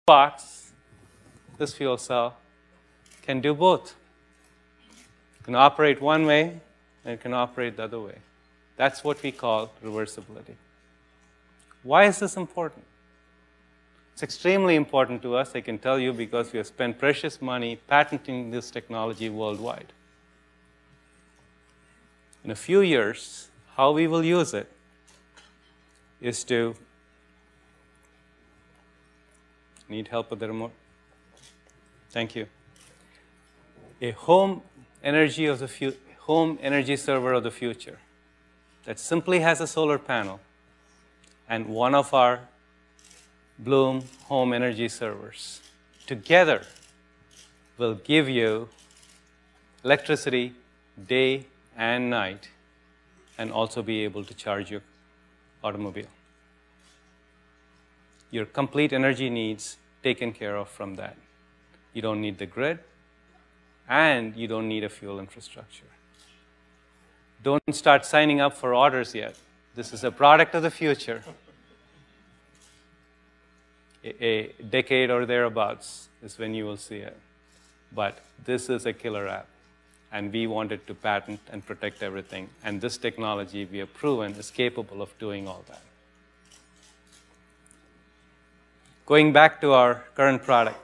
box, this fuel cell, can do both. It can operate one way, and it can operate the other way. That's what we call reversibility. Why is this important? It's extremely important to us, I can tell you, because we have spent precious money patenting this technology worldwide. In a few years, how we will use it is to need help with the remote? Thank you. A home energy server of the future that simply has a solar panel and one of our Bloom home energy servers together will give you electricity day and night and also be able to charge your automobile. Your complete energy needs taken care of from that. You don't need the grid, and you don't need a fuel infrastructure. Don't start signing up for orders yet. This is a product of the future. A decade or thereabouts is when you will see it. But this is a killer app, and we wanted to patent and protect everything. And this technology, we have proven, is capable of doing all that. Going back to our current product.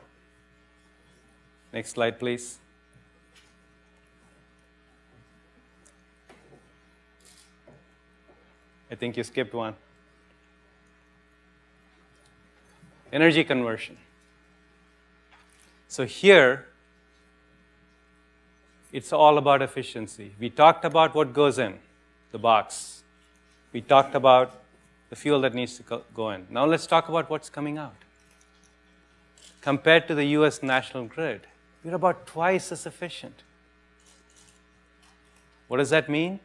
Next slide, please. I think you skipped one. Energy conversion. So here, it's all about efficiency. We talked about what goes in the box. We talked about the fuel that needs to go in. Now let's talk about what's coming out. Compared to the US national grid, we're about twice as efficient. What does that mean?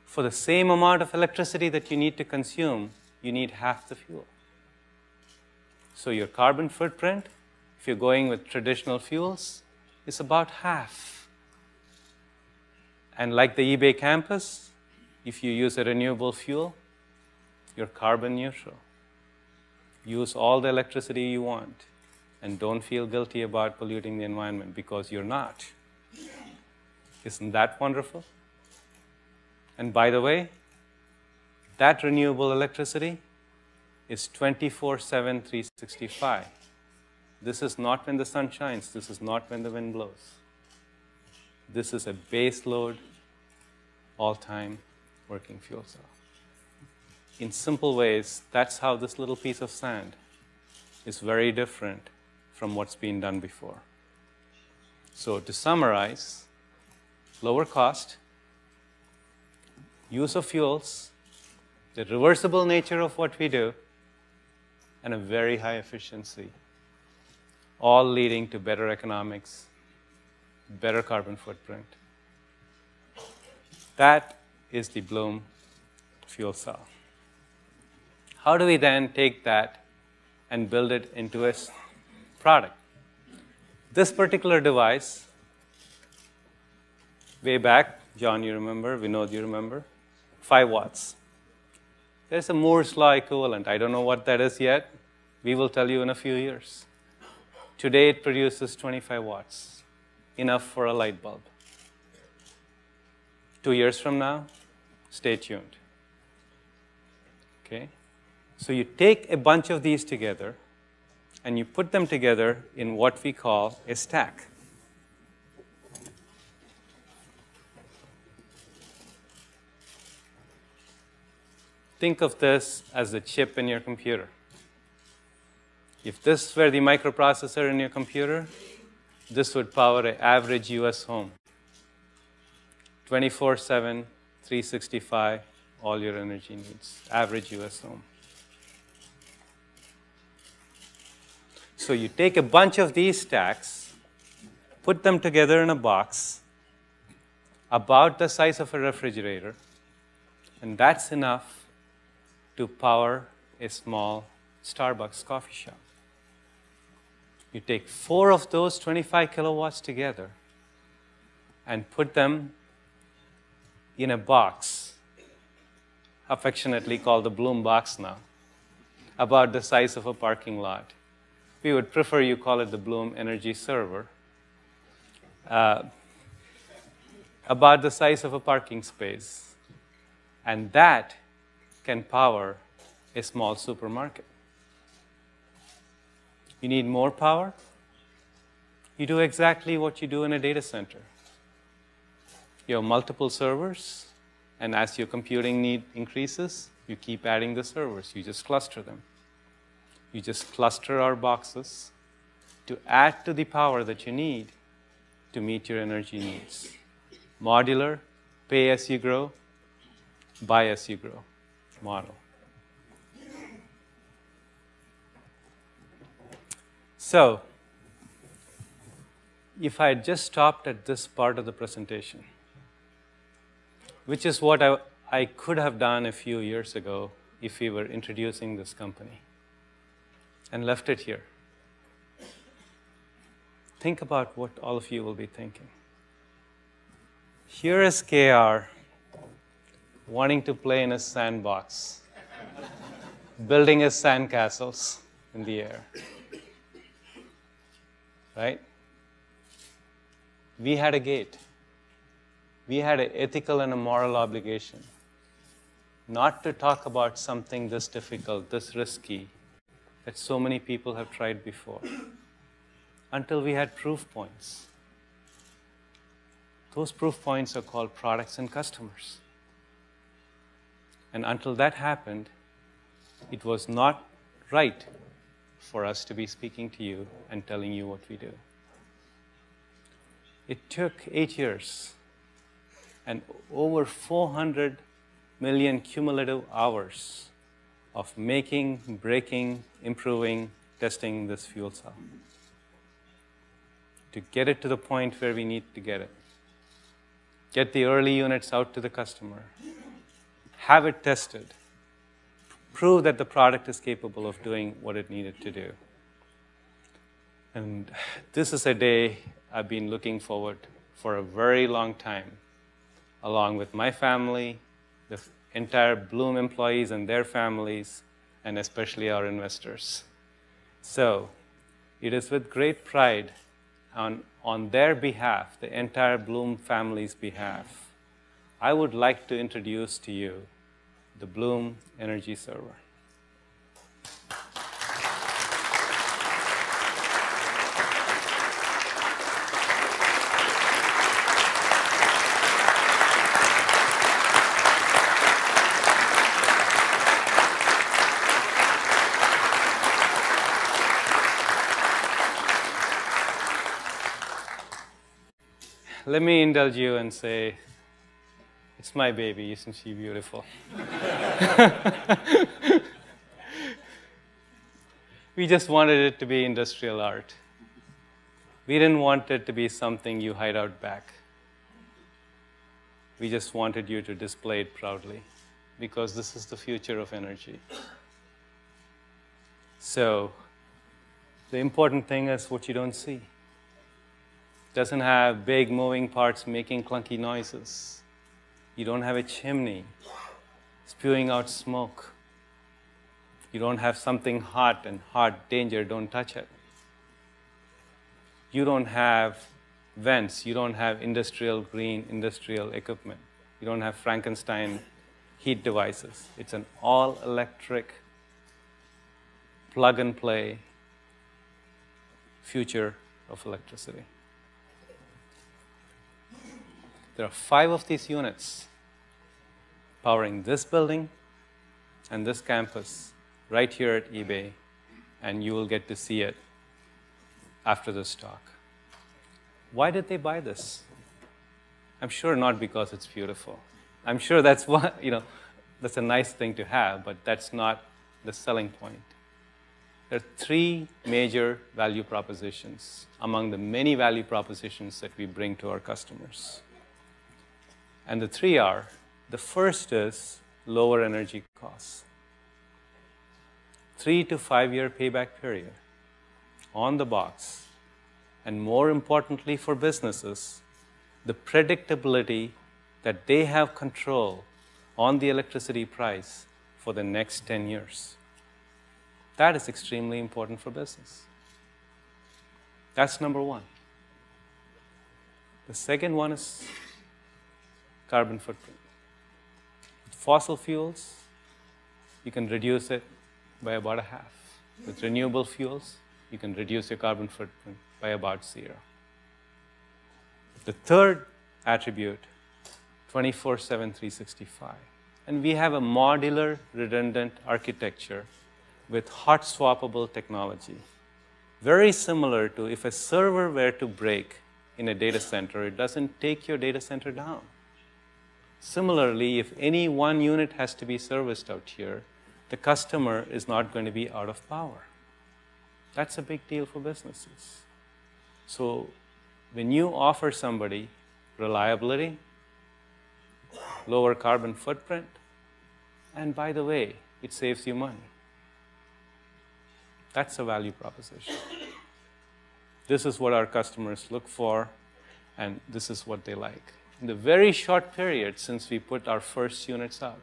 For the same amount of electricity that you need to consume, you need half the fuel. So your carbon footprint, if you're going with traditional fuels, is about half. And like the eBay campus, if you use a renewable fuel, you're carbon neutral. Use all the electricity you want, and don't feel guilty about polluting the environment, because you're not. Isn't that wonderful? And by the way, that renewable electricity is 24/7, 365. This is not when the sun shines. This is not when the wind blows. This is a base load, all-time working fuel cell. In simple ways, that's how this little piece of sand is very different from what's been done before. So to summarize, lower cost, use of fuels, the reversible nature of what we do, and a very high efficiency, all leading to better economics, better carbon footprint. That is the Bloom fuel cell. How do we then take that and build it into a product? This particular device, way back, John, you remember, Vinod, you remember, 5 watts. There's a Moore's law equivalent. I don't know what that is yet. We will tell you in a few years. Today it produces 25 watts, enough for a light bulb. 2 years from now, stay tuned. Okay? So you take a bunch of these together, and you put them together in what we call a stack. Think of this as the chip in your computer. If this were the microprocessor in your computer, this would power an average US home. 24/7, 365, all your energy needs, average US home. So you take a bunch of these stacks, put them together in a box about the size of a refrigerator, and that's enough to power a small Starbucks coffee shop. You take 4 of those 25 kilowatts together and put them in a box, affectionately called the Bloom box now, about the size of a parking lot. We would prefer you call it the Bloom Energy Server. About the size of a parking space. And that can power a small supermarket. You need more power? You do exactly what you do in a data center. You have multiple servers, and as your computing need increases, you keep adding the servers. You just cluster them. You just cluster our boxes to add to the power that you need to meet your energy needs. Modular, pay as you grow, buy as you grow model. So, if I had just stopped at this part of the presentation, which is what I could have done a few years ago if we were introducing this company, and left it here, think about what all of you will be thinking. Here is KR wanting to play in a sandbox, building his sandcastles in the air. Right? We had a gate. We had an ethical and a moral obligation not to talk about something this difficult, this risky, that so many people have tried before, until we had proof points. Those proof points are called products and customers. And until that happened, it was not right for us to be speaking to you and telling you what we do. It took 8 years and over 400 million cumulative hours of making, breaking, improving, testing this fuel cell to get it to the point where we need to get it. Get the early units out to the customer, have it tested, prove that the product is capable of doing what it needed to do. And this is a day I've been looking forward for a very long time, along with my family, the entire Bloom employees and their families, and especially our investors. So it is with great pride on their behalf, the entire Bloom family's behalf, I would like to introduce to you the Bloom Energy Server. Let me indulge you and say, it's my baby, isn't she beautiful? We just wanted it to be industrial art. We didn't want it to be something you hide out back. We just wanted you to display it proudly, because this is the future of energy. So, the important thing is what you don't see. Doesn't have big moving parts making clunky noises. You don't have a chimney spewing out smoke. You don't have something hot and hot danger, don't touch it. You don't have vents. You don't have industrial green, industrial equipment. You don't have Frankenstein heat devices. It's an all-electric, plug-and-play future of electricity. There are 5 of these units powering this building and this campus right here at eBay, and you will get to see it after this talk. Why did they buy this? I'm sure not because it's beautiful. I'm sure that's what, that's a nice thing to have, but that's not the selling point. There are 3 major value propositions among the many value propositions that we bring to our customers. And the 3 are, the first is lower energy costs. 3 to 5 year payback period on the box. And more importantly for businesses, the predictability that they have control on the electricity price for the next 10 years. That is extremely important for business. That's number one. The second one is carbon footprint. With fossil fuels, you can reduce it by about a half. With renewable fuels, you can reduce your carbon footprint by about 0. The third attribute, 24/7, 365. And we have a modular, redundant architecture with hot swappable technology. Very similar to if a server were to break in a data center, it doesn't take your data center down. Similarly, if any one unit has to be serviced out here, the customer is not going to be out of power. That's a big deal for businesses. So when you offer somebody reliability, lower carbon footprint, and by the way, it saves you money. That's a value proposition. This is what our customers look for, and this is what they like. In the very short period since we put our first units out,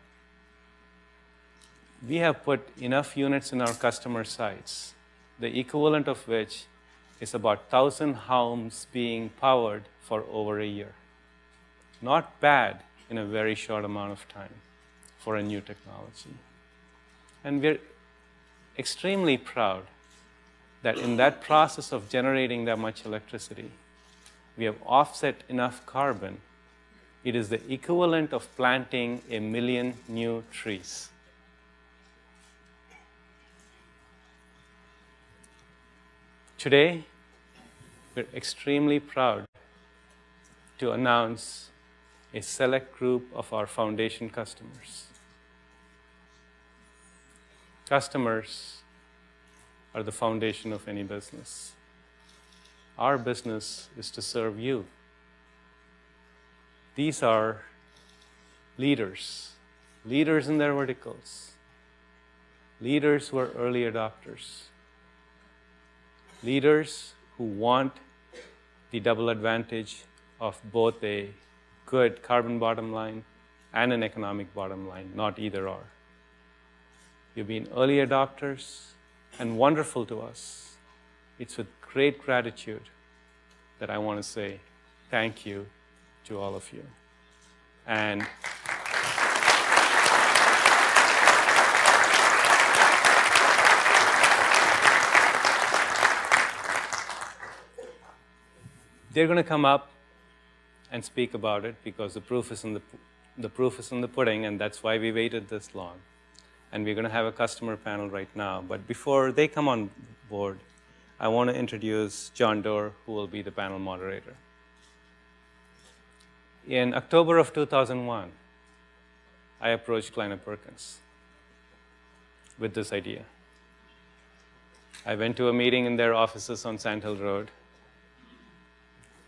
we have put enough units in our customer sites, the equivalent of which is about 1,000 homes being powered for over a year. Not bad in a very short amount of time for a new technology. And we're extremely proud that in that process of generating that much electricity, we have offset enough carbon. It is the equivalent of planting 1 million new trees. Today, we're extremely proud to announce a select group of our foundation customers. Customers are the foundation of any business. Our business is to serve you. These are leaders, leaders in their verticals, leaders who are early adopters, leaders who want the double advantage of both a good carbon bottom line and an economic bottom line, not either or. You've been early adopters and wonderful to us. It's with great gratitude that I want to say thank you to all of you. And they're going to come up and speak about it because the proof is in the pudding, and that's why we waited this long. And we're going to have a customer panel right now. But before they come on board, I want to introduce John Doerr, who will be the panel moderator. In October of 2001, I approached Kleiner Perkins with this idea. I went to a meeting in their offices on Sand Hill Road,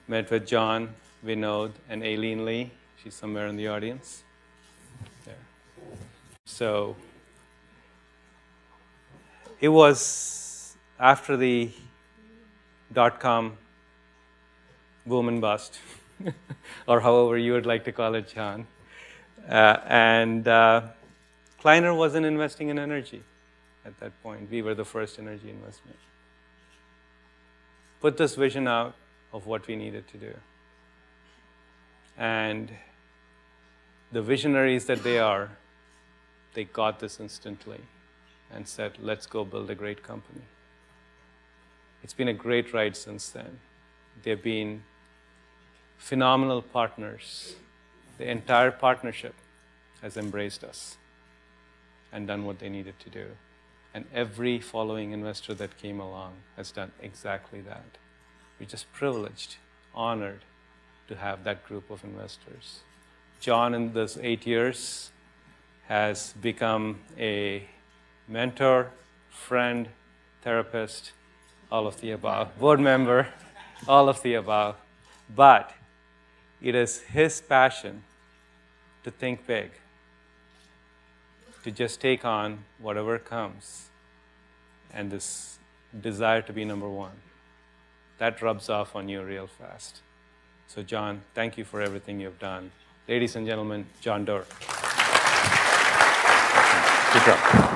met with John, Vinod, and Aileen Lee. She's somewhere in the audience. There. So it was after the dot-com boom and bust, or however you would like to call it, John. Kleiner wasn't investing in energy at that point. We were the first energy investment. Put this vision out of what we needed to do. And the visionaries that they are, they got this instantly and said, let's go build a great company. It's been a great ride since then. They've been phenomenal partners. The entire partnership has embraced us and done what they needed to do. And every following investor that came along has done exactly that. We're just privileged, honored to have that group of investors. John, in this 8 years, has become a mentor, friend, therapist, all of the above, board member, all of the above. But it is his passion to think big, to just take on whatever comes, and this desire to be number one. That rubs off on you real fast. So John, thank you for everything you've done. Ladies and gentlemen, John Doerr. Good job.